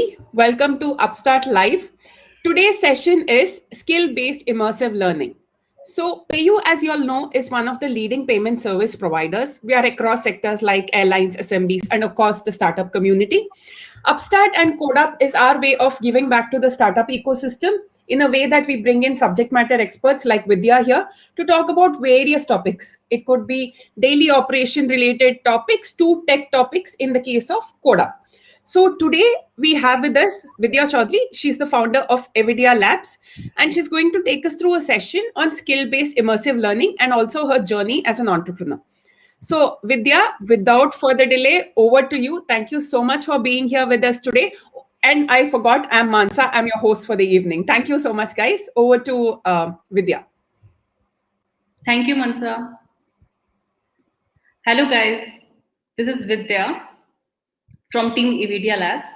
everybody. Welcome to UpStart Live. Today's session is skill-based immersive learning. So PayU, as you all know, is one of the leading payment service providers. We are across sectors like airlines, SMBs, and of course the startup community. UpStart and CodeUp is our way of giving back to the startup ecosystem in a way that we bring in subject matter experts like Vidya here to talk about various topics. It could be daily operation related topics to tech topics in the case of CodeUp. So today we have with us Vidya Choudhary. She's the founder of Avidia Labs, and she's going to take us through a session on skill-based immersive learning and also her journey as an entrepreneur. So Vidya, without further delay, over to you. Thank you so much for being here with us today. And I forgot, I'm Mansa. I'm your host for the evening. Thank you so much, guys. Over to Vidya. Thank you, Mansa. Hello, guys. This is Vidya from Team Avidia Labs.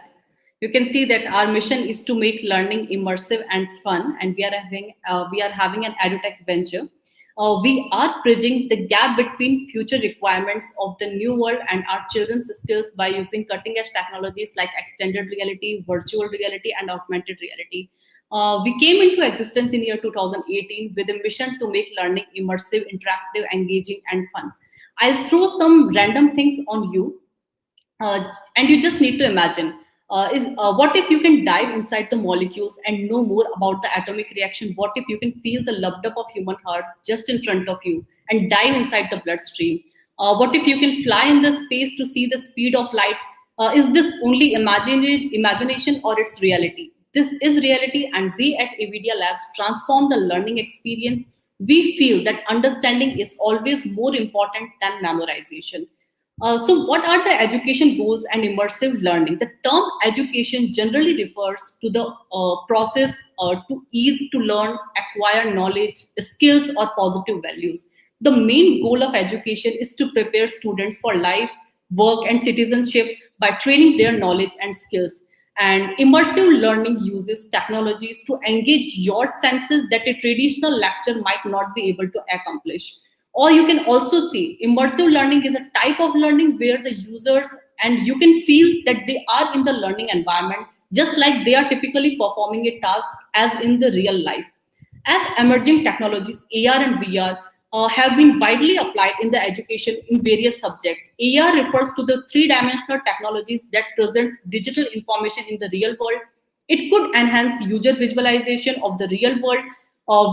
You can see that our mission is to make learning immersive and fun, and we are having an edutech venture. We are bridging the gap between future requirements of the new world and our children's skills by using cutting-edge technologies like extended reality, virtual reality, and augmented reality. We came into existence in year 2018 with a mission to make learning immersive, interactive, engaging, and fun. I'll throw some random things on you, and you just need to imagine. What if you can dive inside the molecules and know more about the atomic reaction? What if you can feel the lub-dub of human heart just in front of you and dive inside the bloodstream? What if you can fly in the space to see the speed of light? Is this only imagination or it's reality? This is reality, and we at Avidia Labs transform the learning experience. We feel that understanding is always more important than memorization. So what are the education goals and immersive learning? The term education generally refers to the process to ease to learn, acquire knowledge, skills, or positive values. The main goal of education is to prepare students for life, work, and citizenship by training their knowledge and skills. And immersive learning uses technologies to engage your senses that a traditional lecture might not be able to accomplish. Or you can also see immersive learning is a type of learning where the users and you can feel that they are in the learning environment, just like they are typically performing a task as in the real life. As emerging technologies, AR and VR have been widely applied in the education in various subjects. AR refers to the three-dimensional technologies that presents digital information in the real world. It could enhance user visualization of the real world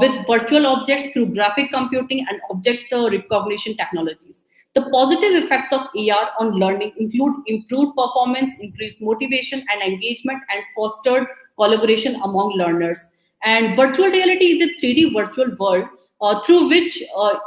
with virtual objects through graphic computing and object recognition technologies. The positive effects of AR on learning include improved performance, increased motivation and engagement, and fostered collaboration among learners. And virtual reality is a 3D virtual world through which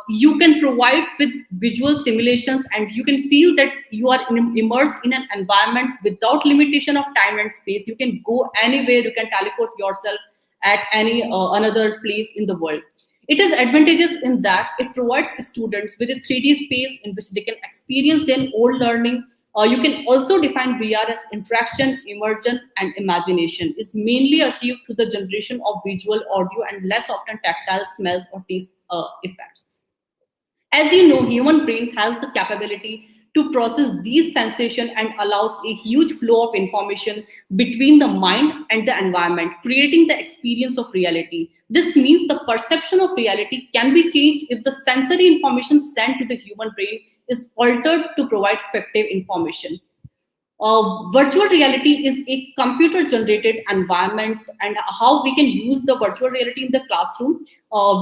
you can provide with visual simulations, and you can feel that you are immersed in an environment without limitation of time and space. You can go anywhere, you can teleport yourself at any another place in the world. It is advantageous in that it provides students with a 3D space in which they can experience their own learning. You can also define VR as interaction, immersion, and imagination. It's mainly achieved through the generation of visual, audio, and less often tactile smells or taste effects. As you know, human brain has the capability to process these sensations and allows a huge flow of information between the mind and the environment, creating the experience of reality. This means the perception of reality can be changed if the sensory information sent to the human brain is altered to provide effective information. Virtual reality is a computer-generated environment, and how we can use the virtual reality in the classroom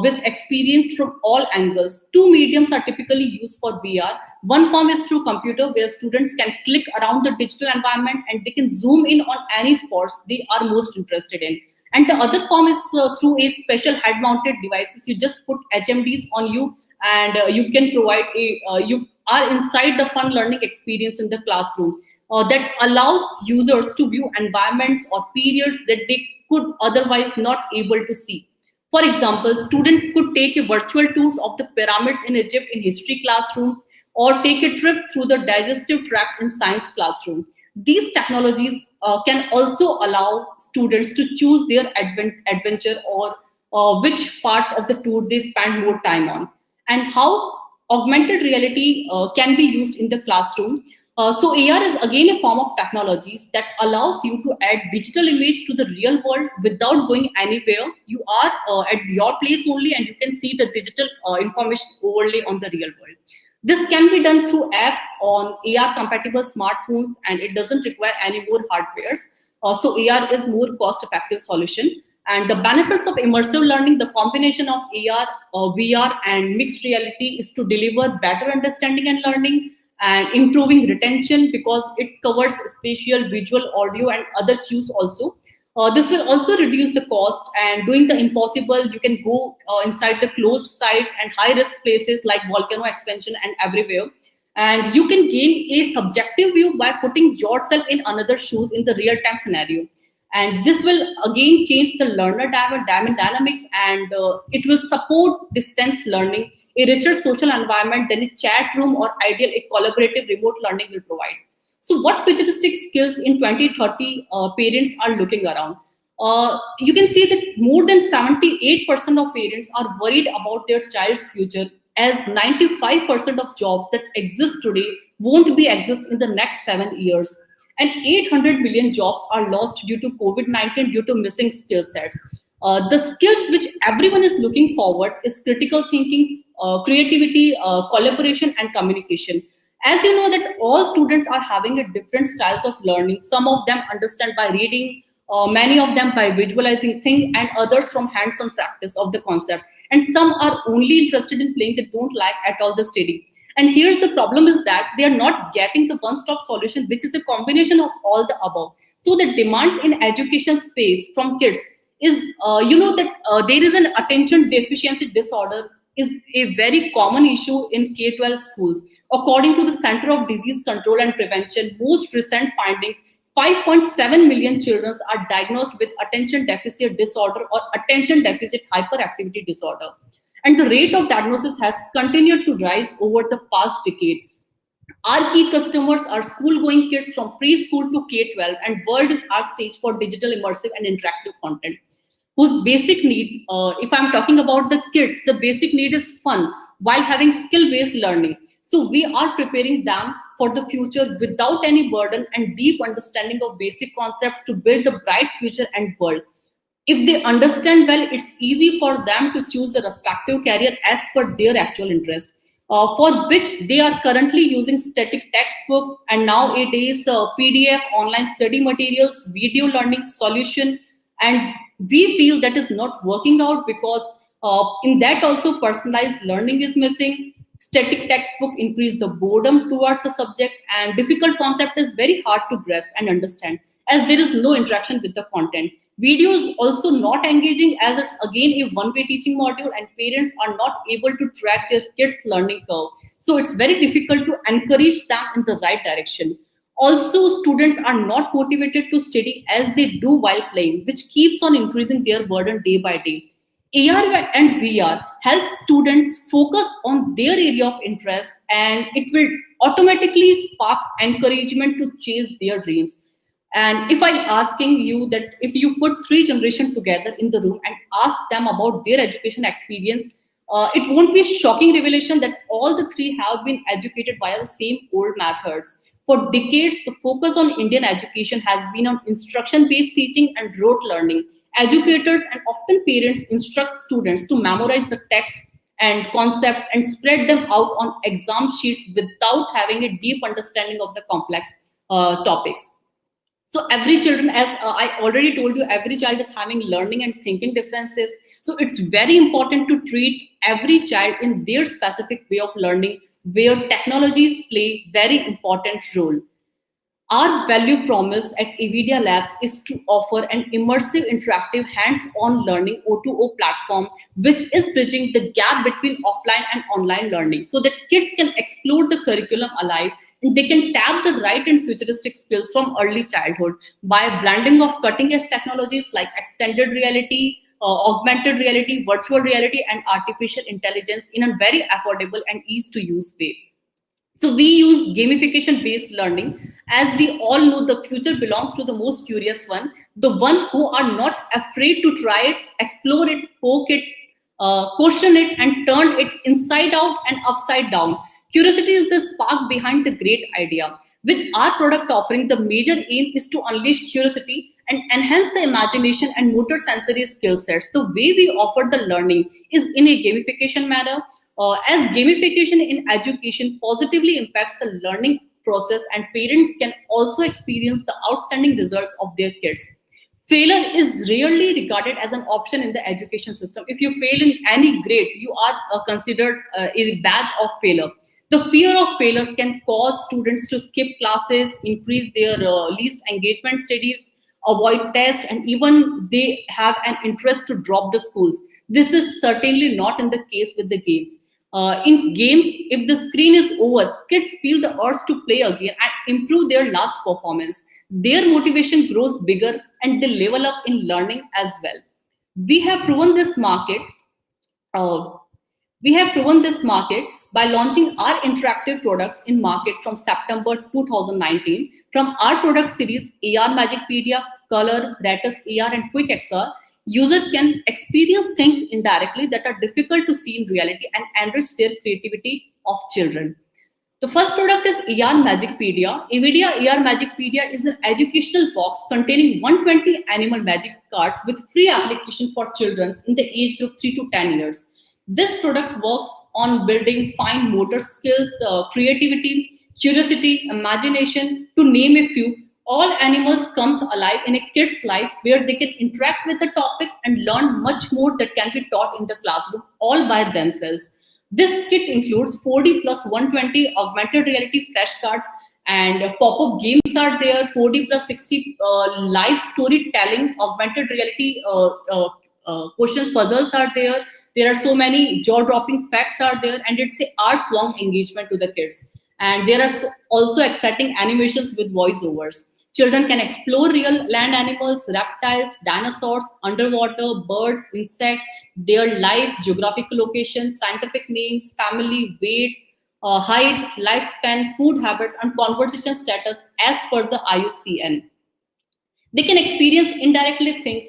with experience from all angles. Two mediums are typically used for VR. One form is through computer, where students can click around the digital environment and they can zoom in on any sports they are most interested in. And the other form is through a special head-mounted devices. You just put HMDs on you, and you can provide you are inside the fun learning experience in the classroom. That allows users to view environments or periods that they could otherwise not able to see. For example, students could take a virtual tours of the pyramids in Egypt in history classrooms, or take a trip through the digestive tract in science classrooms. These technologies can also allow students to choose their adventure or which parts of the tour they spend more time on. And how augmented reality can be used in the classroom. So AR is again a form of technologies that allows you to add digital image to the real world without going anywhere. You are at your place only, and you can see the digital information overlay on the real world. This can be done through apps on AR compatible smartphones, and it doesn't require any more hardwares. So AR is more cost effective solution. And the benefits of immersive learning, the combination of AR, VR, and mixed reality is to deliver better understanding and learning, and improving retention because it covers spatial, visual, audio, and other cues also. This will also reduce the cost and doing the impossible. You can go inside the closed sites and high risk places like volcano expansion and everywhere. And you can gain a subjective view by putting yourself in another shoes in the real time scenario. And this will again change the learner dynamics, and it will support distance learning, a richer social environment than a chat room or ideal a collaborative remote learning will provide. So what futuristic skills in 2030 parents are looking around? You can see that more than 78% of parents are worried about their child's future, as 95% of jobs that exist today won't be exist in the next 7 years. And 800 million jobs are lost due to COVID-19 due to missing skill sets. The skills which everyone is looking forward is critical thinking, creativity, collaboration, and communication. As you know that all students are having a different styles of learning. Some of them understand by reading, many of them by visualizing thing, and others from hands-on practice of the concept. And some are only interested in playing, they don't like at all the study. And here's the problem is that they are not getting the one-stop solution, which is a combination of all the above. So the demands in education space from kids is, there is an attention deficiency disorder is a very common issue in K-12 schools. According to the Center of Disease Control and Prevention, most recent findings, 5.7 million children are diagnosed with attention deficit disorder or attention deficit hyperactivity disorder. And the rate of diagnosis has continued to rise over the past decade. Our key customers are school-going kids from preschool to K-12, and world is our stage for digital, immersive, and interactive content, whose basic need, if I'm talking about the kids, the basic need is fun while having skill-based learning. So we are preparing them for the future without any burden and deep understanding of basic concepts to build the bright future and world. If they understand well, it's easy for them to choose the respective career as per their actual interest, for which they are currently using static textbook and nowadays PDF, online study materials, video learning solution. And we feel that is not working out because in that also personalized learning is missing. Static textbook increase the boredom towards the subject, and difficult concept is very hard to grasp and understand as there is no interaction with the content. Video is also not engaging as it's again a one-way teaching module, and parents are not able to track their kids' learning curve. So it's very difficult to encourage them in the right direction. Also, students are not motivated to study as they do while playing, which keeps on increasing their burden day by day. AR and VR help students focus on their area of interest, and it will automatically spark encouragement to chase their dreams. And if I'm asking you that if you put three generations together in the room and ask them about their education experience, it won't be a shocking revelation that all the three have been educated via the same old methods. For decades, the focus on Indian education has been on instruction-based teaching and rote learning. Educators and often parents instruct students to memorize the text and concepts and spread them out on exam sheets without having a deep understanding of the complex topics. So every children, as I already told you, every child is having learning and thinking differences. So it's very important to treat every child in their specific way of learning, where technologies play very important role. Our value promise at Avidia Labs is to offer an immersive, interactive, hands-on learning O2O platform, which is bridging the gap between offline and online learning so that kids can explore the curriculum alive and they can tap the right and futuristic skills from early childhood by a blending of cutting-edge technologies like extended reality, augmented reality, virtual reality, and artificial intelligence in a very affordable and easy-to-use way. So we use gamification-based learning. As we all know, the future belongs to the most curious one, the one who are not afraid to try it, explore it, poke it, question it, and turn it inside out and upside down. Curiosity is the spark behind the great idea. With our product offering, the major aim is to unleash curiosity and enhance the imagination and motor sensory skill sets. The way we offer the learning is in a gamification manner, as gamification in education positively impacts the learning process, and parents can also experience the outstanding results of their kids. Failure is rarely regarded as an option in the education system. If you fail in any grade, you are considered a badge of failure. The fear of failure can cause students to skip classes, increase their least engagement studies, avoid tests, and even they have an interest to drop the schools. This is certainly not in the case with the games. In games, if the screen is over, kids feel the urge to play again and improve their last performance. Their motivation grows bigger and they level up in learning as well. We have proven this market. Uh, we have proven this market by launching our interactive products in market from September 2019. From our product series AR Magicpedia, Color, Ratus AR, and Quick XR, users can experience things indirectly that are difficult to see in reality and enrich their creativity of children. The first product is AR Magicpedia. Avidia AR Magicpedia is an educational box containing 120 animal magic cards with free application for children in the age group 3 to 10 years. This product works on building fine motor skills, creativity, curiosity, imagination, to name a few. All animals comes alive in a kid's life where they can interact with the topic and learn much more that can be taught in the classroom all by themselves. This kit includes 4D plus 120 augmented reality flashcards, and pop-up games are there, 4D plus 60 live storytelling, augmented reality question puzzles are there. There are so many jaw-dropping facts are there, and it's a hours-long engagement to the kids. And there are also exciting animations with voiceovers. Children can explore real land animals, reptiles, dinosaurs, underwater, birds, insects, their life, geographical locations, scientific names, family, weight, height, lifespan, food habits, and conversation status as per the IUCN. They can experience indirectly things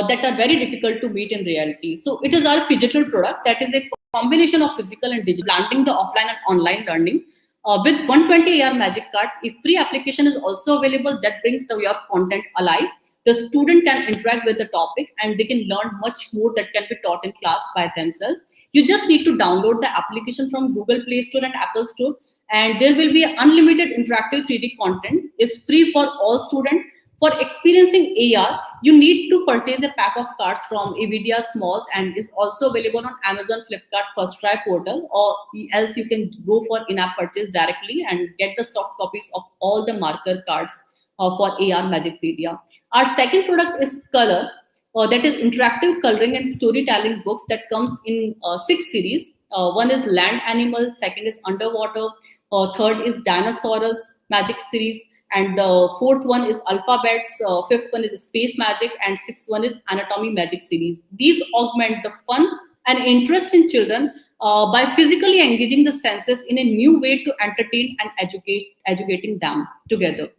that are very difficult to meet in reality. So it is our digital product that is a combination of physical and digital, blending the offline and online learning. With 120 AR magic cards, a free application is also available that brings your content alive. The student can interact with the topic and they can learn much more that can be taught in class by themselves. You just need to download the application from Google Play Store and Apple Store, and there will be unlimited interactive 3D content. It's free for all students. For experiencing AR, you need to purchase a pack of cards from Avidia Smalls, and is also available on Amazon, Flipkart, First Try portal, or else you can go for in-app purchase directly and get the soft copies of all the marker cards for AR Magicpedia. Our second product is Color, that is interactive coloring and storytelling books that comes in 6 series. One is Land Animal, second is Underwater, third is Dinosaurus Magic series, and the fourth one is Alphabets, fifth one is Space Magic, and sixth one is Anatomy Magic series. These augment the fun and interest in children by physically engaging the senses in a new way to entertain and educating them together.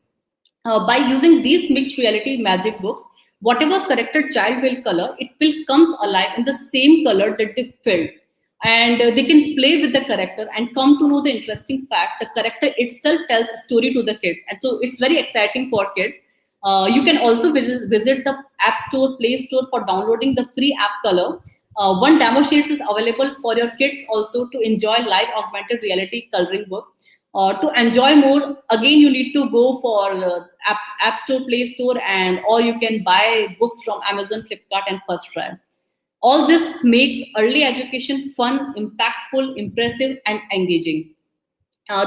By using these mixed reality magic books, whatever character child will color, it will comes alive in the same color that they filled. And they can play with the character and come to know the interesting fact. The character itself tells a story to the kids. And so it's very exciting for kids. You can also visit the App Store, Play Store for downloading the free app Color. One demo sheet is available for your kids also to enjoy live augmented reality coloring book. To enjoy more, again, you need to go for App Store, Play Store, and or you can buy books from Amazon, Flipkart, and First Try. All this makes early education fun, impactful, impressive, and engaging.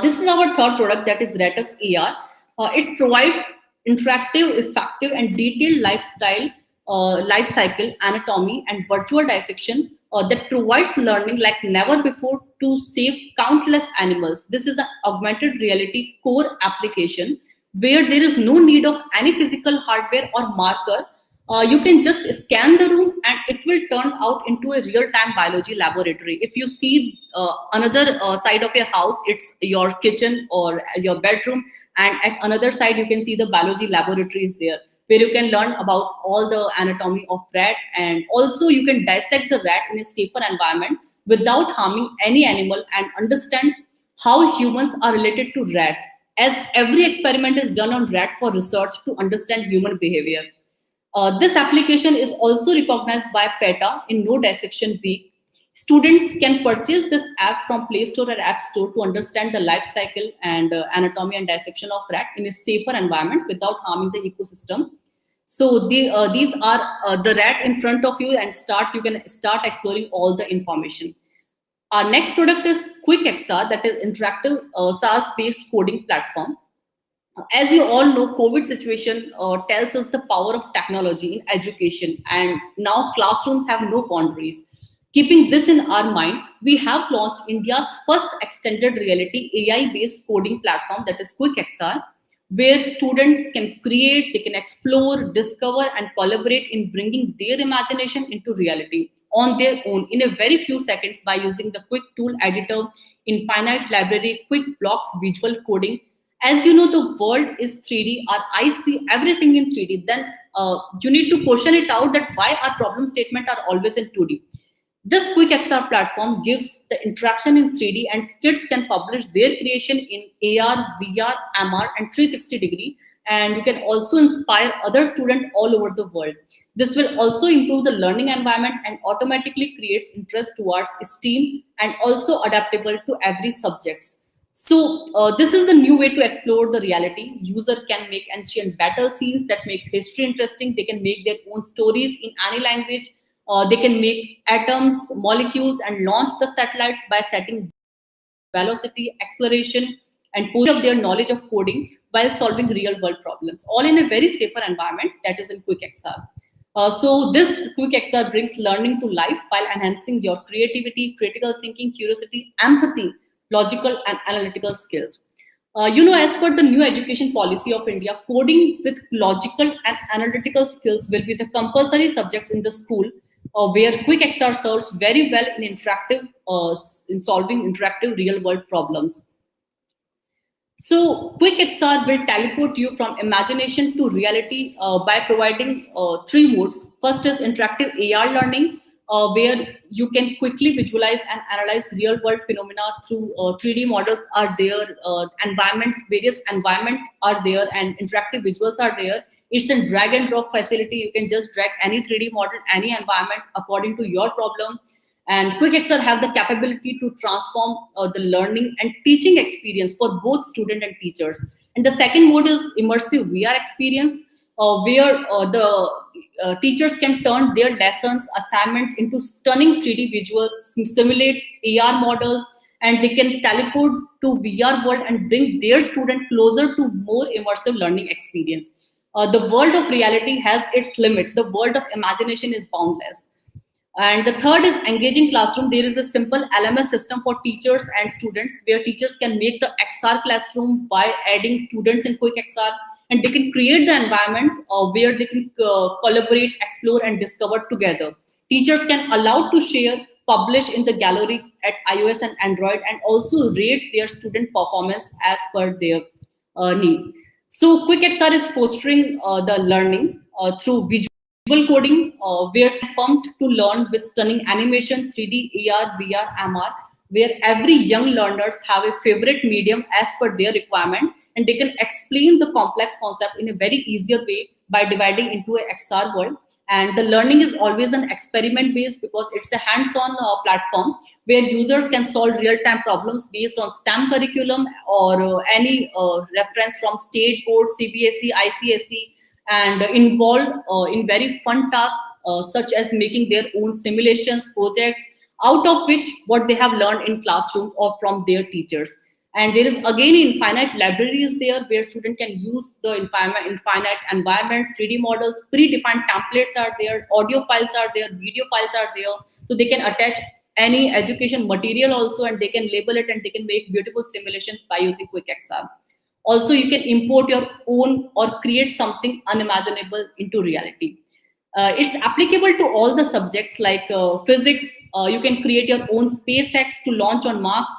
This is our third product, that is Ratus AR. It provides interactive, effective, and detailed life cycle, anatomy, and virtual dissection that provides learning like never before to save countless animals. This is an augmented reality core application where there is no need of any physical hardware or marker. You can just scan the room and it will turn out into a real-time biology laboratory. If you see another side of your house, it's your kitchen or your bedroom, and at another side you can see the biology laboratories there, where you can learn about all the anatomy of rat, and also you can dissect the rat in a safer environment without harming any animal and understand how humans are related to rat. as every experiment is done on rat for research to understand human behavior. This application is also recognized by PETA in No Dissection Week. Students can purchase this app from Play Store or App Store to understand the life cycle and anatomy and dissection of rat in a safer environment without harming the ecosystem. So these are the rat in front of you, and you can start exploring all the information. Our next product is QuickXR, that is interactive SaaS-based coding platform. As you all know, COVID situation tells us the power of technology in education, and now classrooms have no boundaries. Keeping this in our mind, we have launched India's first extended reality AI-based coding platform, that is QuickXR, where students can create, they can explore, discover, and collaborate in bringing their imagination into reality on their own in a very few seconds by using the quick tool editor, infinite library, quick blocks, visual coding. As you know, the world is 3D, our eyes see everything in 3D, then you need to question it out that why our problem statement are always in 2D. This QuickXR platform gives the interaction in 3D, and kids can publish their creation in AR, VR, MR, and 360-degree. And you can also inspire other students all over the world. This will also improve the learning environment and automatically creates interest towards STEAM and also adaptable to every subject. So this is the new way to explore the reality. User can make ancient battle scenes that makes history interesting. They can make their own stories in any language. They can make atoms, molecules, and launch the satellites by setting velocity, acceleration, and position of their knowledge of coding while solving real-world problems, all in a very safer environment that is in QuickXR. So this QuickXR brings learning to life while enhancing your creativity, critical thinking, curiosity, empathy, logical and analytical skills. As per the new education policy of India, coding with logical and analytical skills will be the compulsory subject in the school, where QuickXR serves very well in solving interactive real-world problems. So QuickXR will teleport you from imagination to reality by providing three modes. First is interactive AR learning, where you can quickly visualize and analyze real-world phenomena through 3D models are there, various environment are there, and interactive visuals are there. It's a drag and drop facility. You can just drag any 3D model, any environment according to your problem. And QuickXR have the capability to transform the learning and teaching experience for both student and teachers. And the second mode is immersive VR experience, where the teachers can turn their lessons, assignments into stunning 3D visuals, simulate AR models, and they can teleport to VR world and bring their student closer to more immersive learning experience. The world of reality has its limit. The world of imagination is boundless. And the third is engaging classroom. There is a simple LMS system for teachers and students where teachers can make the XR classroom by adding students in QuickXR, and they can create the environment where they can collaborate, explore, and discover together. Teachers can allow to share, publish in the gallery at iOS and Android, and also rate their student performance as per their need. So QuickXR is fostering the learning through visual coding, where pumped to learn with stunning animation, 3D, AR, VR, MR, where every young learners have a favorite medium as per their requirement, and they can explain the complex concept in a very easier way by dividing into a XR world. And the learning is always an experiment based because it's a hands-on platform where users can solve real-time problems based on STEM curriculum or any reference from state board, CBSE, ICSE, and involved in very fun tasks such as making their own simulations, projects, out of which what they have learned in classrooms or from their teachers. And there is again infinite libraries there where students can use the infinite environments, 3D models, predefined templates are there, audio files are there, video files are there. So they can attach any education material also, and they can label it, and they can make beautiful simulations by using QuickXR. Also, you can import your own or create something unimaginable into reality. It's applicable to all the subjects like physics. You can create your own SpaceX to launch on Mars,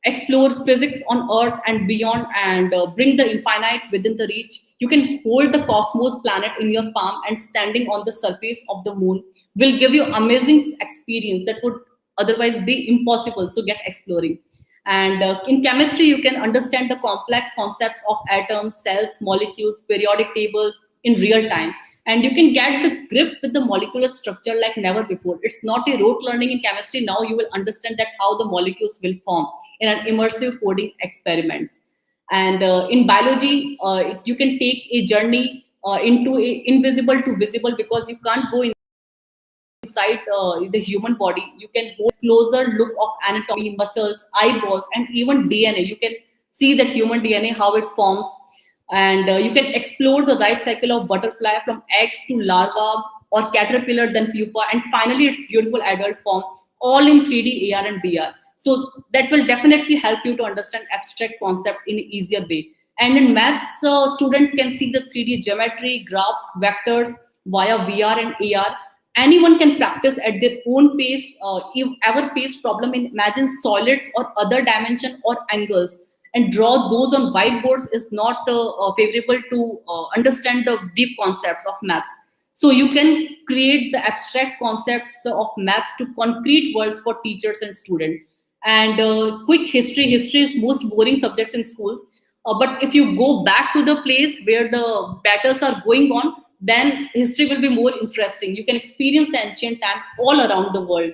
explore physics on Earth and beyond, and bring the infinite within the reach. You can hold the cosmos planet in your palm, and standing on the surface of the moon will give you amazing experience that would otherwise be impossible. So get exploring. And in chemistry, you can understand the complex concepts of atoms, cells, molecules, periodic tables in real time. And you can get the grip with the molecular structure like never before. It's not a rote learning in chemistry. Now you will understand that how the molecules will form in an immersive coding experiments. And in biology, you can take a journey into a invisible to visible, because you can't go inside the human body. You can go closer look of anatomy, muscles, eyeballs, and even DNA. You can see that human DNA, how it forms. And you can explore the life cycle of butterfly from eggs to larva, or caterpillar, then pupa, and finally its beautiful adult form, all in 3D, AR, and VR. So that will definitely help you to understand abstract concepts in an easier way. And in maths, students can see the 3D geometry, graphs, vectors via VR and AR. Anyone can practice at their own pace. If ever faced problem in imagine solids or other dimension or angles, and draw those on whiteboards is not favorable to understand the deep concepts of maths. So you can create the abstract concepts of maths to concrete words for teachers and students. And quick history is most boring subject in schools. But if you go back to the place where the battles are going on, then history will be more interesting. You can experience the ancient time all around the world,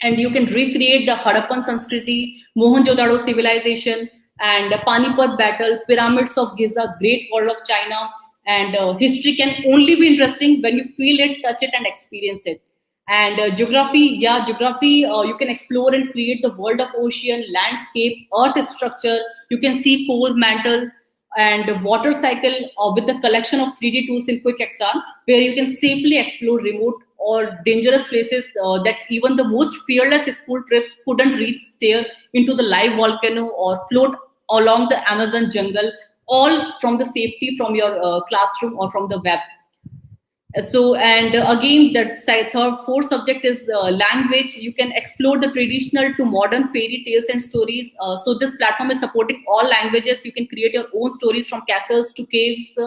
and you can recreate the Harappan Sanskriti, Mohenjo-daro civilization, and the Panipat battle, pyramids of Giza, Great Wall of China. And history can only be interesting when you feel it, touch it, and experience it. And geography, you can explore and create the world of ocean, landscape, earth structure. You can see core mantle and water cycle with the collection of 3D tools in Quick XR, where you can safely explore remote or dangerous places that even the most fearless school trips couldn't reach. Stare into the live volcano or float along the Amazon jungle, all from the safety from your classroom or from the web. So, and again, that fourth subject is language. You can explore the traditional to modern fairy tales and stories. So this platform is supporting all languages. You can create your own stories from castles to caves,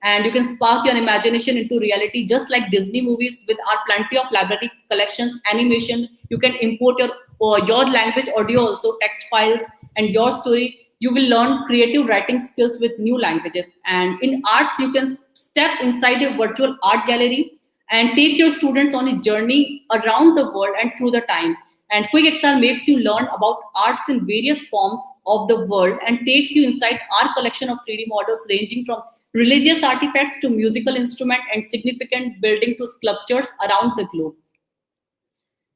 and you can spark your imagination into reality, just like Disney movies. With our plenty of library collections, animation, you can import your language audio, also text files, and your story. You will learn creative writing skills with new languages. And in arts, you can step inside a virtual art gallery and take your students on a journey around the world and through the time. And Quick XR makes you learn about arts in various forms of the world and takes you inside our collection of 3D models, ranging from religious artifacts to musical instrument and significant building to sculptures around the globe.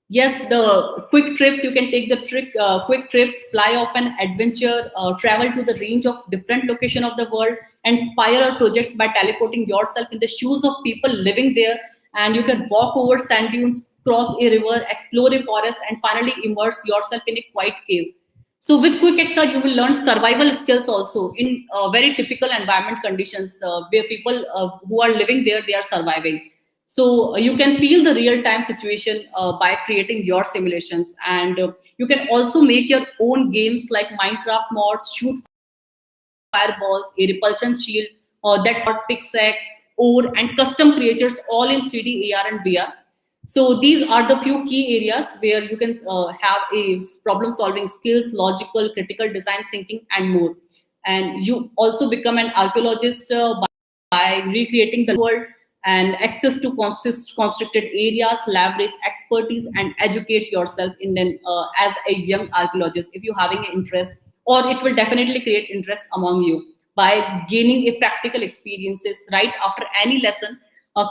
Yes, the quick trips, you can take the quick trips, fly off an adventure, travel to the range of different location of the world, and inspire projects by teleporting yourself in the shoes of people living there. And you can walk over sand dunes, cross a river, explore a forest, and finally immerse yourself in a quiet cave. So with Quick XR, you will learn survival skills also in very typical environment conditions where people who are living there, they are surviving. So you can feel the real-time situation by creating your simulations. And you can also make your own games like Minecraft mods, shoot fireballs, a repulsion shield, that pickaxe, ore, and custom creatures, all in 3D, AR, and VR. So these are the few key areas where you can have a problem-solving skills, logical, critical design thinking, and more. And you also become an archaeologist by recreating the world, and access to constricted areas, leverage expertise, and educate yourself in as a young archaeologist if you're having an interest, or it will definitely create interest among you by gaining a practical experiences right after any lesson.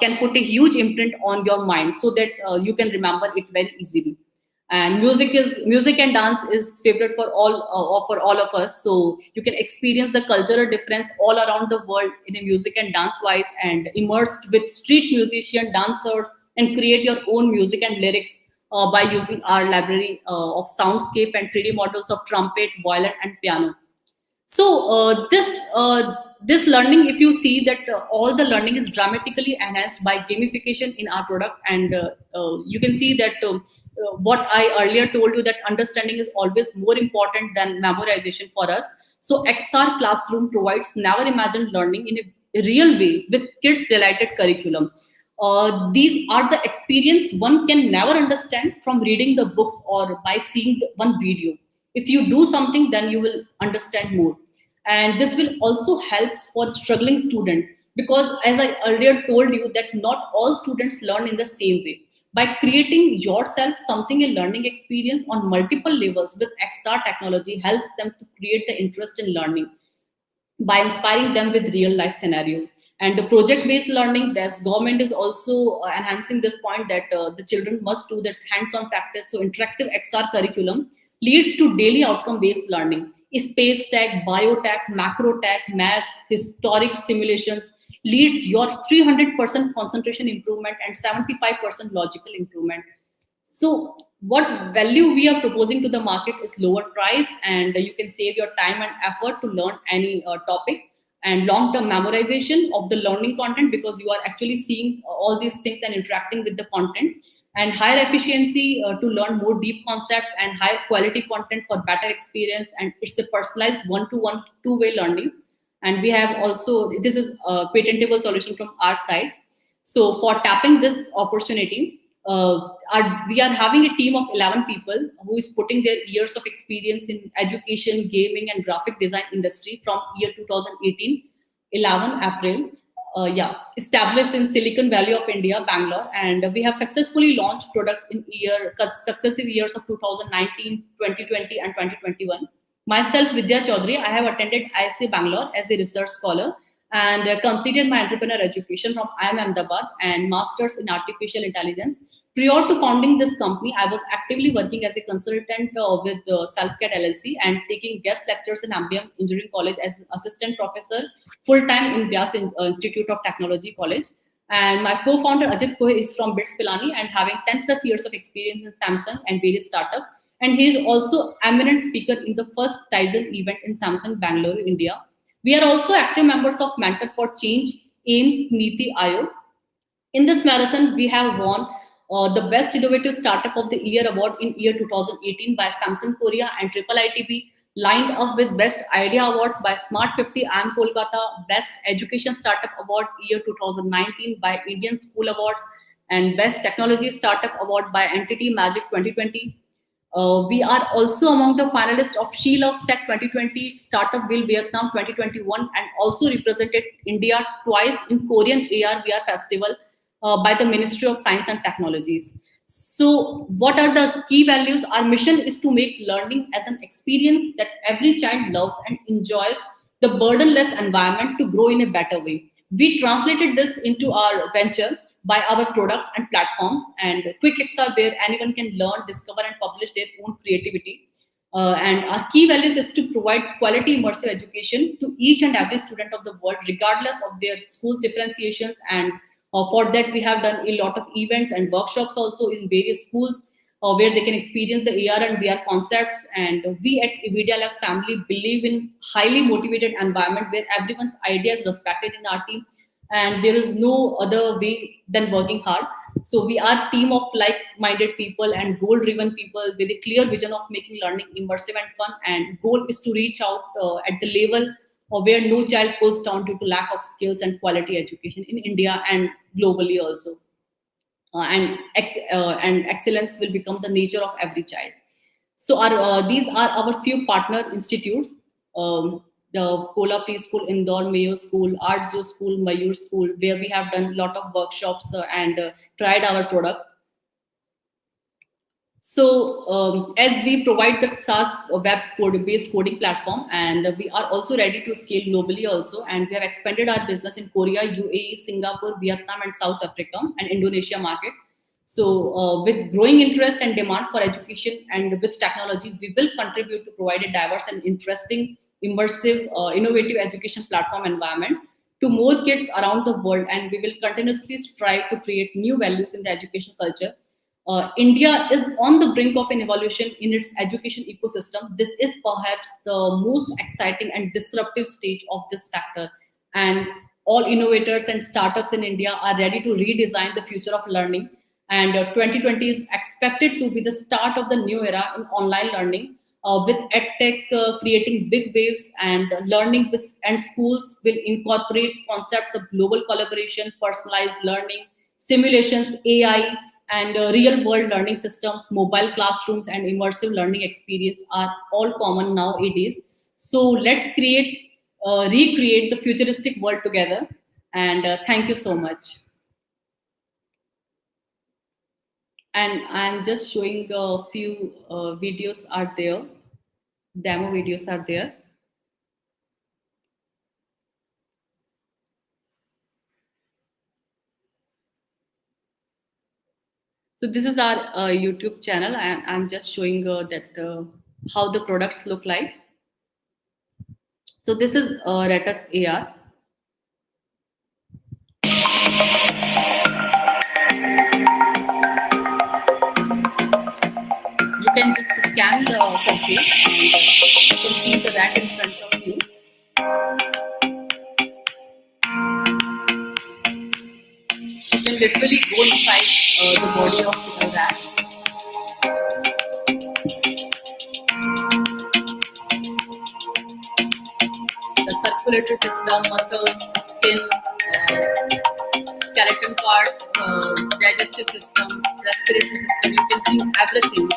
Can put a huge imprint on your mind so that you can remember it very easily. And music and dance is favorite for all of us. So you can experience the cultural difference all around the world in a music and dance wise, and immersed with street musician dancers, and create your own music and lyrics by using our library of soundscape and 3D models of trumpet, violin, and piano. So this learning, if you see that all the learning is dramatically enhanced by gamification in our product. And you can see that what I earlier told you, that understanding is always more important than memorization for us. So XR Classroom provides never imagined learning in a real way with kids delighted curriculum. These are the experience one can never understand from reading the books or by seeing one video. If you do something, then you will understand more. And this will also helps for struggling student, because as I earlier told you that not all students learn in the same way. By creating yourself something a learning experience on multiple levels with XR technology helps them to create the interest in learning by inspiring them with real life scenario. And the project based learning, this government is also enhancing this point that the children must do that hands on practice. So interactive XR curriculum leads to daily outcome based learning. Space tech, biotech, macro tech, maths, historic simulations leads your 300% concentration improvement and 75% logical improvement. So what value we are proposing to the market is lower price, and you can save your time and effort to learn any topic, and long-term memorization of the learning content, because you are actually seeing all these things and interacting with the content, and higher efficiency to learn more deep concepts, and higher quality content for better experience. And it's a personalized one-to-one two-way learning. And we have also, this is a patentable solution from our side. So for tapping this opportunity, we are having a team of 11 people who is putting their years of experience in education, gaming, and graphic design industry from year 2018, 11 April. Established in Silicon Valley of India, Bangalore, and we have successfully launched products in successive years of 2019, 2020, and 2021. Myself, Vidya Choudhary, I have attended ISA Bangalore as a research scholar and completed my entrepreneur education from IIM Ahmedabad and Masters in Artificial Intelligence. Prior to founding this company, I was actively working as a consultant with Selfcare LLC and taking guest lectures in MBM Engineering College as an assistant professor full-time in Vyas Institute of Technology College. And my co-founder Ajit Kohe is from BITS Pilani and having 10 plus years of experience in Samsung and various startups. And he is also eminent speaker in the first Tizen event in Samsung Bangalore, India. We are also active members of Mentor for Change, AIMS, Niti Aayog. In this marathon, we have won the Best Innovative Startup of the Year award in year 2018 by Samsung Korea and Triple ITB, lined up with Best Idea Awards by Smart 50 IIM Kolkata, Best Education Startup Award year 2019 by Indian School Awards, and Best Technology Startup Award by Entity Magic 2020. We are also among the finalists of She Loves Tech 2020, Startup Wheel Vietnam 2021, and also represented India twice in Korean AR/VR Festival by the Ministry of Science and Technologies. So what are the key values? Our mission is to make learning as an experience that every child loves and enjoys, the burdenless environment to grow in a better way. We translated this into our venture by our products and platforms, and quick XR where anyone can learn, discover, and publish their own creativity. And our key values is to provide quality immersive education to each and every student of the world, regardless of their school's differentiations. And for that, we have done a lot of events and workshops also in various schools where they can experience the AR and VR concepts. And we at Avidia Labs family believe in highly motivated environment where everyone's idea is respected in our team, and there is no other way than working hard. So we are a team of like-minded people and goal-driven people with a clear vision of making learning immersive and fun. And goal is to reach out at the level where no child falls down due to lack of skills and quality education in India and globally also. And excellence will become the nature of every child. So these are our few partner institutes. The Kola Preschool, Indore, Mayo School, Art Zoo School, Mayur School, where we have done a lot of workshops and tried our product. So as we provide the SaaS web code-based coding platform, and we are also ready to scale globally also, and we have expanded our business in Korea, UAE, Singapore, Vietnam, and South Africa, and Indonesia market. So with growing interest and demand for education and with technology, we will contribute to provide a diverse and interesting, immersive, innovative education platform environment to more kids around the world, and we will continuously strive to create new values in the education culture. India is on the brink of an evolution in its education ecosystem. This is perhaps the most exciting and disruptive stage of this sector, and all innovators and startups in India are ready to redesign the future of learning. And 2020 is expected to be the start of the new era in online learning, with EdTech creating big waves, and learning and schools will incorporate concepts of global collaboration, personalized learning, simulations, AI, and real world learning systems, mobile classrooms, and immersive learning experience are all common nowadays. So let's recreate the futuristic world together. And thank you so much. And I'm just showing a few videos are there, demo videos are there. So this is our YouTube channel. I'm just showing how the products look like. So this is Retus AR. You can just scan the surface and you can see the rat in front of you. You can literally go inside the body of the rat. The circulatory system, muscles, skin, skeleton part, digestive system, respiratory system. You can see everything.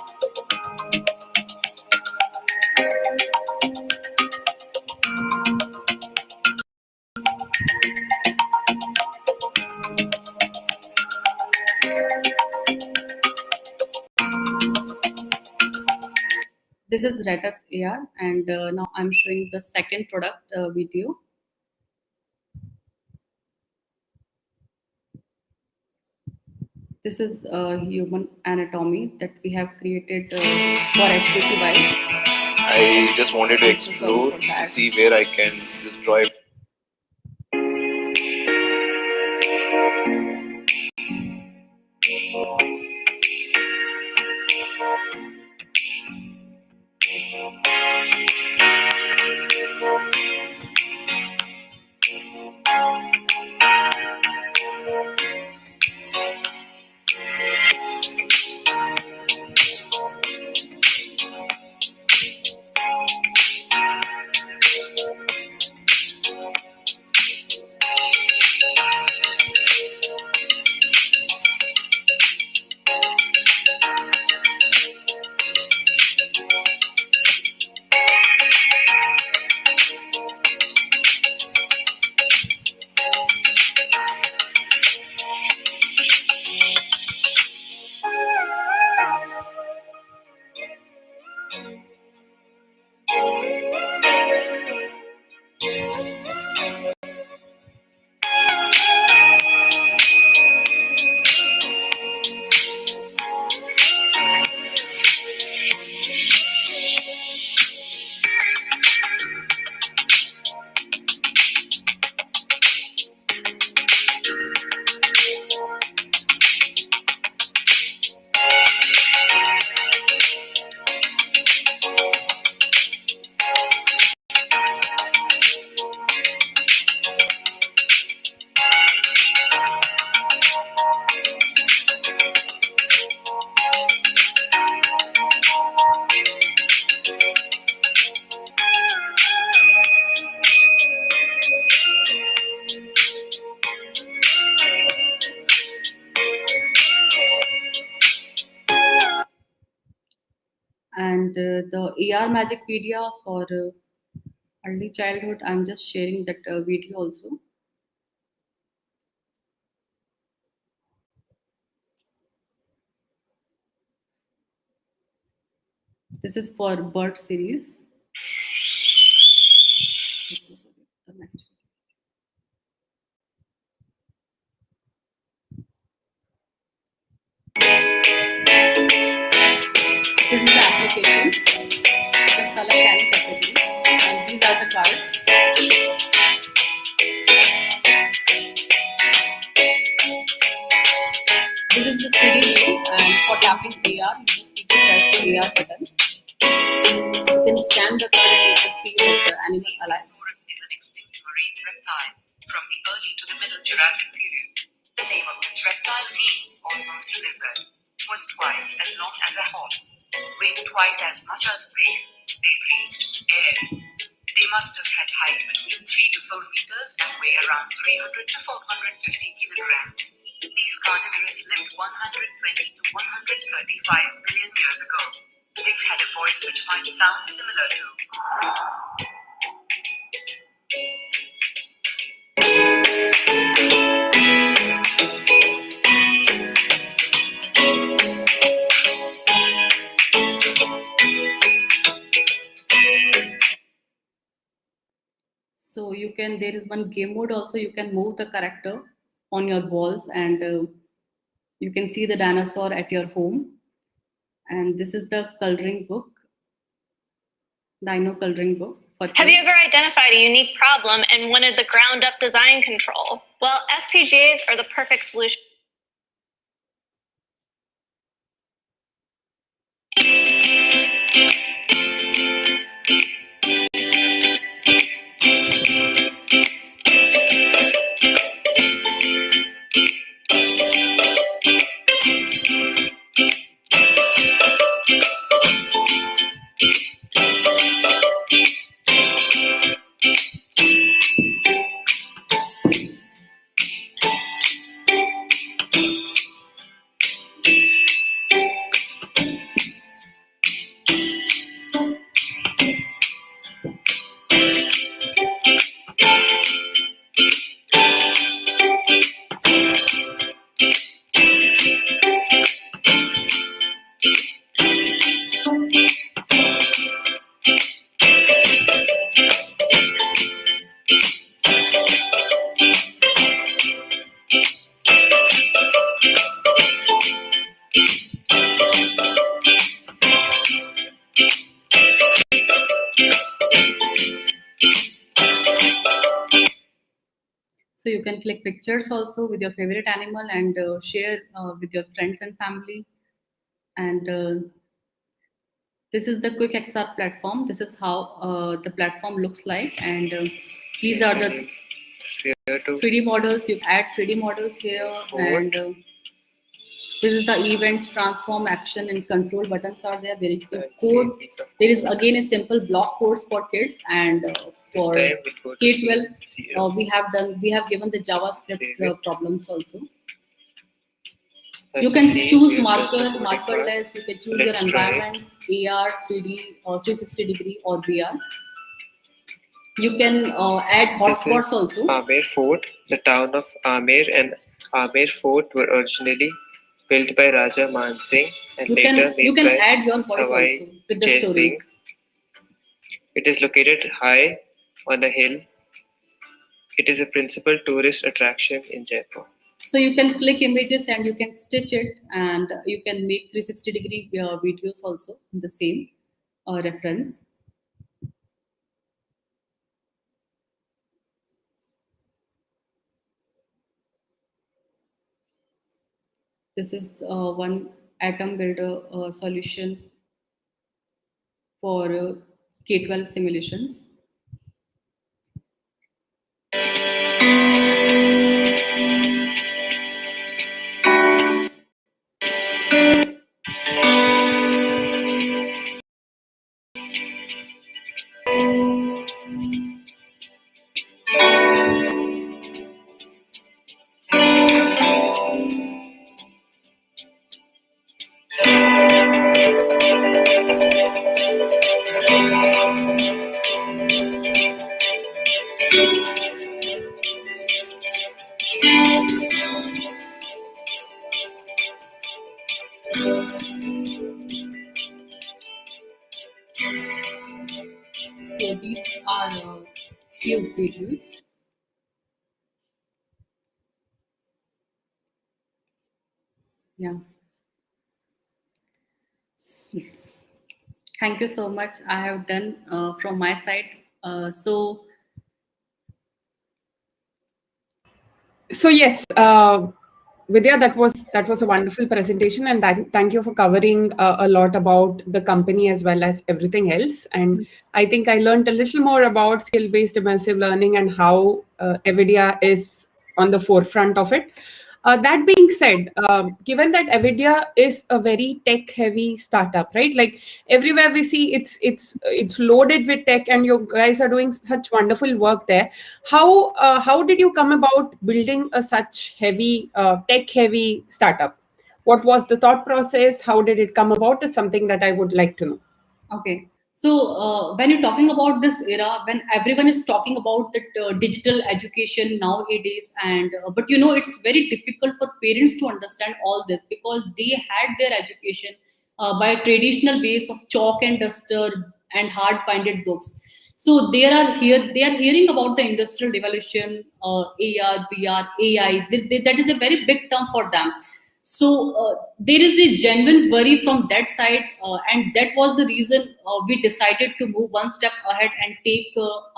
This is Retus AR, and now I'm showing the second product video. This is human anatomy that we have created for HTC. I just wanted to explore to see where I can just draw it. And the AR Magic Media for early childhood, I'm just sharing that video also. This is for bird series. The next. This is the application. You can select any category, and these are the cards. This is the 3D view, and for tapping AR, you just need to press the AR button. You can scan the card and you can see the animal alive. Is an extinct marine reptile from the early to the middle Jurassic period. The name of this reptile means almost lizard. Was twice as long as a horse, weighed twice as much as a pig. They breathed air. They must have had height between 3 to 4 meters and weigh around 300 to 450 kilograms. These carnivores lived 120 to 135 million years ago. They've had a voice which might sound similar to. So you can, there is one game mode also, you can move the character on your walls, and you can see the dinosaur at your home. And this is the coloring book, Dino coloring book. Have you ever identified a unique problem and wanted the ground up design control? Well, FPGAs are the perfect solution. So you can click pictures also with your favorite animal and share with your friends and family. And this is the Quick XR platform. This is how the platform looks like. And these are the 3D models. You add 3D models here. And this is the events, transform, action, and control buttons are there. There is the code. There is again a simple block course for kids, and for K-12, we have given the JavaScript problems also. You can choose markerless. You can choose your environment, AR, 3D, or 360 degree, or VR. You can add hotspots also. Amer Fort. The town of Amer and Amer Fort were originally built by Raja Man Singh and later made you can by add your voice Savai also with the Jai stories. Singh. It is located high on a hill. It is a principal tourist attraction in Jaipur. So you can click images and you can stitch it, and you can make 360 degree videos also in the same reference. This is one atom builder solution for K-12 simulations. So these are few videos. Yeah. So, thank you so much. I have done from my side. So yes, Vidya, that was a wonderful presentation, and thank you for covering a lot about the company as well as everything else. And I think I learned a little more about skill-based immersive learning and how Avidia is on the forefront of it. That being said, given that Avidia is a very tech-heavy startup, right? Like everywhere we see, it's loaded with tech, and you guys are doing such wonderful work there. How did you come about building a such heavy tech-heavy startup? What was the thought process? How did it come about? Is something that I would like to know. Okay. So when you're talking about this era, when everyone is talking about that digital education nowadays, and but it's very difficult for parents to understand all this because they had their education by traditional ways of chalk and duster and hard binded books. So they are hearing about the industrial revolution, AR, VR, AI. That is a very big term for them. So there is a genuine worry from that side, and that was the reason we decided to move one step ahead and take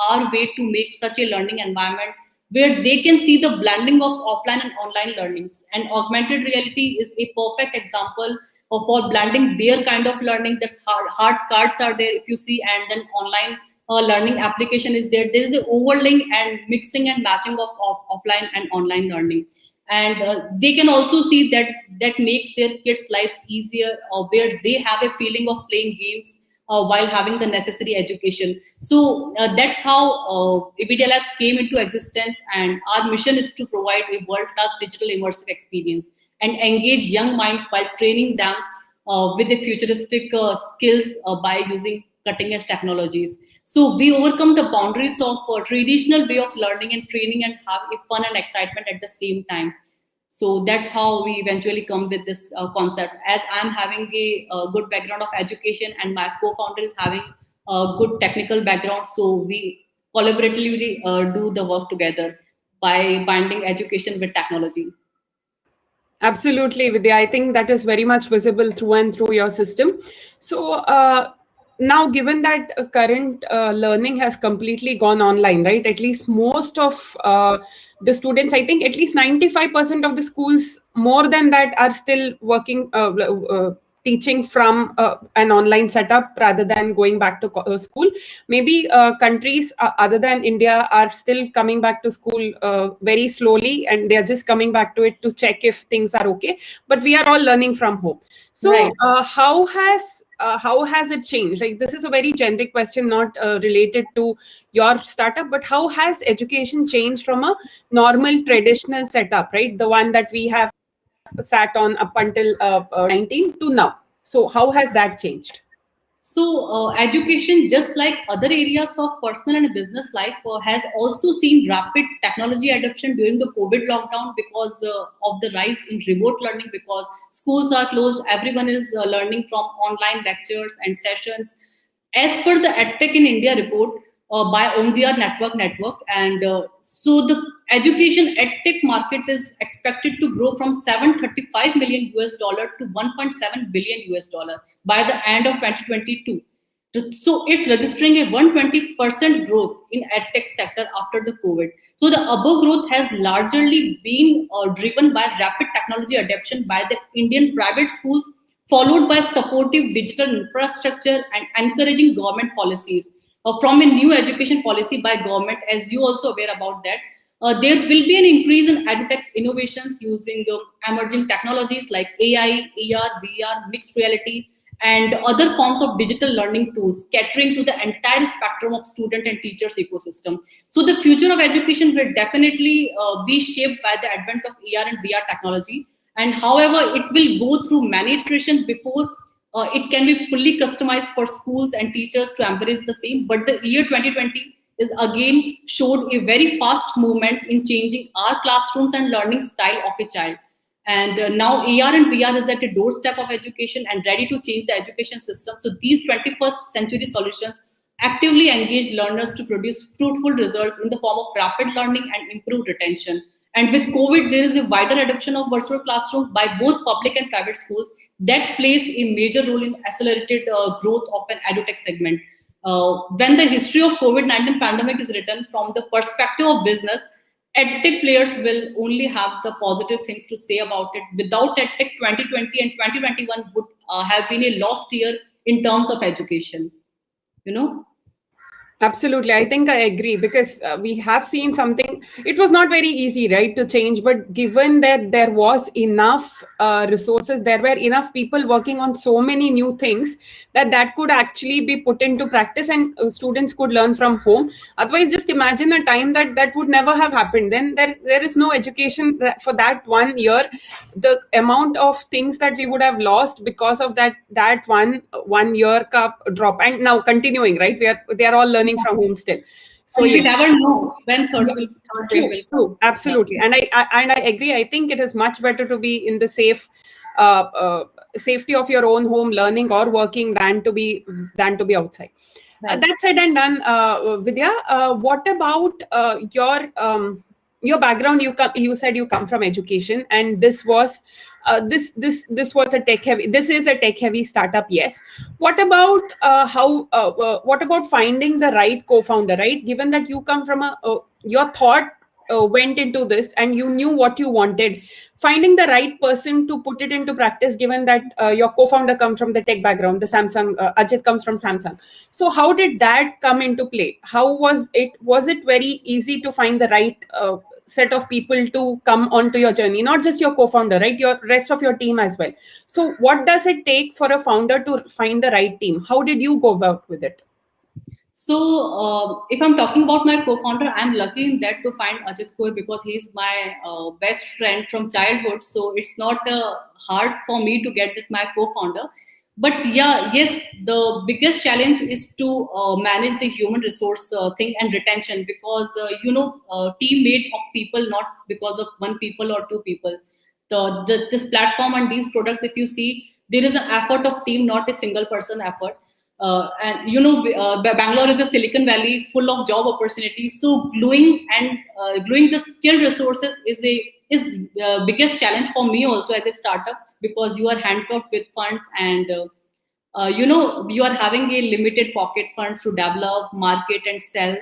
our way to make such a learning environment where they can see the blending of offline and online learnings. And augmented reality is a perfect example for blending their kind of learning. That's hard cards are there if you see, and then online learning application is there. There is the overlaying and mixing and matching of offline and online learning, and they can also see that makes their kids lives easier, where they have a feeling of playing games while having the necessary education. So that's how Avidia Labs came into existence, and our mission is to provide a world-class digital immersive experience and engage young minds while training them with the futuristic skills by using cutting-edge technologies. So we overcome the boundaries of traditional way of learning and training and have a fun and excitement at the same time. So that's how we eventually come with this concept. As I'm having a good background of education and my co-founder is having a good technical background, so we collaboratively do the work together by binding education with technology. Absolutely, Vidya. I think that is very much visible through and through your system. So now, given that current learning has completely gone online, right? At least most of the students, I think at least 95% of the schools, more than that, are still working, teaching from an online setup rather than going back to school. Maybe countries other than India are still coming back to school very slowly, and they're just coming back to it to check if things are okay. But we are all learning from home. So Right. how has it changed? Like, this is a very generic question, not related to your startup, but how has education changed from a normal traditional setup, right? The one that we have sat on up until 19 to now. So how has that changed? So, education, just like other areas of personal and business life, has also seen rapid technology adoption during the COVID lockdown because of the rise in remote learning. Because schools are closed, everyone is learning from online lectures and sessions. As per the EdTech in India report by Omdia Network, and so the education EdTech market is expected to grow from 735 million US dollar to 1.7 billion US dollar by the end of 2022. So it's registering a 120% growth in EdTech sector after the COVID. So the above growth has largely been driven by rapid technology adoption by the Indian private schools, followed by supportive digital infrastructure and encouraging government policies. From a new education policy by government, as you also aware about that, there will be an increase in edutech innovations using emerging technologies like AI, AR, VR, mixed reality, and other forms of digital learning tools, catering to the entire spectrum of student and teachers ecosystem. So the future of education will definitely be shaped by the advent of AR and VR technology. And however, it will go through many iterations before it can be fully customized for schools and teachers to embrace the same. But the year 2020 is again showed a very fast movement in changing our classrooms and learning style of a child. And now AR and VR is at a doorstep of education and ready to change the education system. So these 21st century solutions actively engage learners to produce fruitful results in the form of rapid learning and improved retention. And with COVID, there is a wider adoption of virtual classrooms by both public and private schools that plays a major role in accelerated growth of an edutech segment. When the history of COVID-19 pandemic is written from the perspective of business, EdTech players will only have the positive things to say about it. Without EdTech, 2020 and 2021 would have been a lost year in terms of education. You know? Absolutely. I think I agree because we have seen something. It was not very easy, right, to change. But given that there was enough resources, there were enough people working on so many new things that could actually be put into practice and students could learn from home. Otherwise, just imagine a time that would never have happened. Then there is no education for that 1 year. The amount of things that we would have lost because of that one year cup drop, and now continuing, right, they are all learning from home still. So And we yes. never know when Yeah, third wave true, will come. true, absolutely. And I agree. I think it is much better to be in the uh, uh, safety of your own home learning or working than to be outside. Right. That said and done, Vidya, what about your background? You said you come from education, and this was a tech heavy. This is a tech heavy startup. Yes. What about finding the right co-founder? Right, given that you come from your thought went into this and you knew what you wanted, finding the right person to put it into practice, given that your co-founder comes from the tech background, the Samsung, Ajit comes from Samsung. So how did that come into play? How was it very easy to find the right set of people to come onto your journey, not just your co-founder, right, your rest of your team as well? So what does it take for a founder to find the right team? How did you go about with it? So, if I'm talking about my co-founder, I'm lucky in that to find Ajit Kaur because he's my best friend from childhood. So it's not hard for me to get that my co-founder. But yeah, yes, the biggest challenge is to manage the human resource thing and retention because team made of people, not because of one people or two people. This platform and these products, if you see, there is an effort of team, not a single person effort. Bangalore is a Silicon Valley full of job opportunities. So gluing the skilled resources is biggest challenge for me also as a startup because you are handcuffed with funds and you are having a limited pocket funds to develop, market, and sell.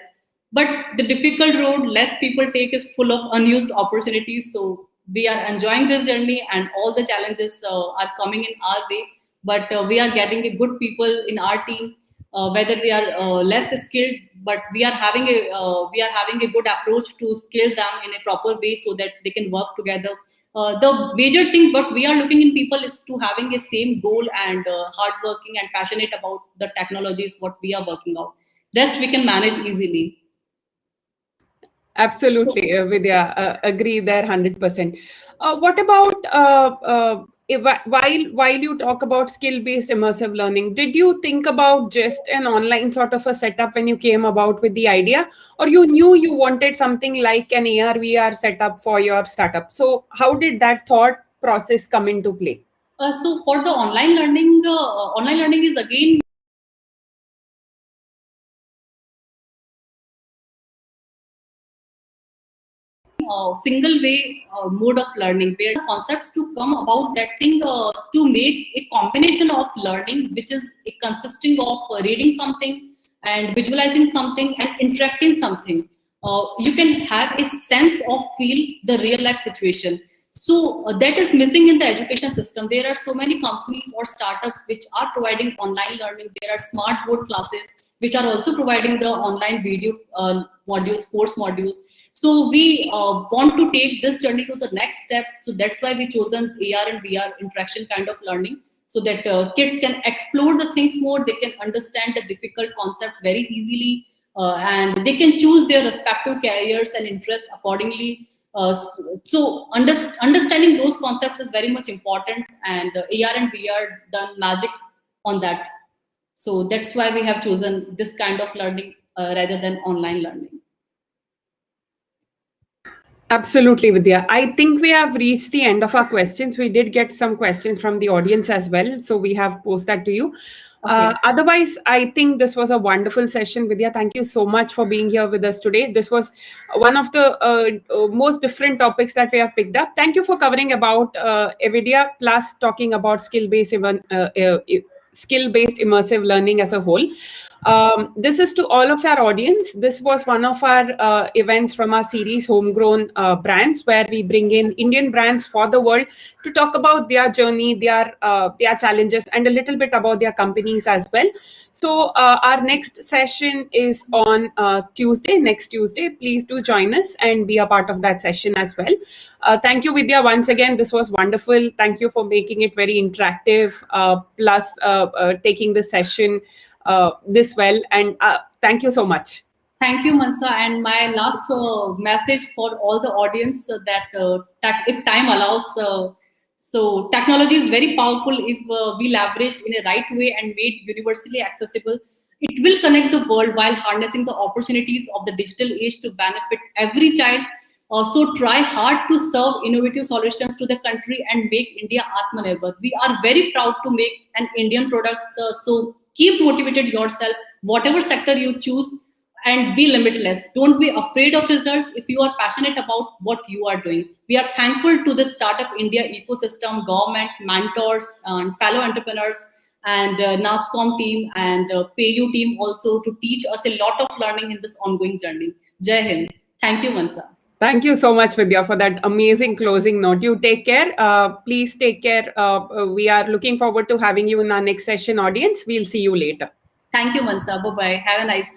But the difficult road less people take is full of unused opportunities. So we are enjoying this journey, and all the challenges are coming in our way. But we are getting a good people in our team, whether they are less skilled, but we are having a good approach to skill them in a proper way so that they can work together. The major thing what we are looking in people is to having a same goal and hardworking and passionate about the technologies what we are working on. Rest we can manage easily. Absolutely, Vidya, agree there 100%. What about while you talk about skill-based immersive learning, did you think about just an online sort of a setup when you came about with the idea, or you knew you wanted something like an AR/VR setup for your startup? So how did that thought process come into play? So for the online learning is again single way mode of learning where concepts to come about that thing to make a combination of learning which is consisting of reading something and visualizing something and interacting something. You can have a sense of feel the real life situation. So that is missing in the education system. There are so many companies or startups which are providing online learning. There are smart board classes which are also providing the online video modules, course modules. So we want to take this journey to the next step. So that's why we chosen AR and VR interaction kind of learning so that kids can explore the things more. They can understand the difficult concept very easily and they can choose their respective careers and interests accordingly. Understanding those concepts is very much important and AR and VR done magic on that. So that's why we have chosen this kind of learning rather than online learning. Absolutely, Vidya. I think we have reached the end of our questions. We did get some questions from the audience as well, so we have posed that to you. Okay. Otherwise, I think this was a wonderful session, Vidya. Thank you so much for being here with us today. This was one of the most different topics that we have picked up. Thank you for covering about Avidia, plus talking about skill-based immersive learning as a whole. This is to all of our audience. This was one of our events from our series Homegrown Brands, where we bring in Indian brands for the world to talk about their journey, their challenges, and a little bit about their companies as well. So our next session is on Tuesday, next Tuesday. Please do join us and be a part of that session as well. Thank you, Vidya, once again. This was wonderful. Thank you for making it very interactive, plus taking the session this well, and thank you so much. Thank you, Mansa. And my last message for all the audience that if time allows, so technology is very powerful if we leveraged in a right way and made universally accessible. It will connect the world while harnessing the opportunities of the digital age to benefit every child. So try hard to serve innovative solutions to the country and make India Atmanirbhar. We are very proud to make an Indian product. So keep motivated yourself, whatever sector you choose, and be limitless. Don't be afraid of results if you are passionate about what you are doing. We are thankful to the Startup India ecosystem, government, mentors, and fellow entrepreneurs, and NASSCOM team and PayU team also to teach us a lot of learning in this ongoing journey. Jai Hind. Thank you, Mansa. Thank you so much, Vidya, for that amazing closing note. You take care. Please take care. We are looking forward to having you in our next session, audience. We'll see you later. Thank you, Mansa. Bye-bye. Have a nice day.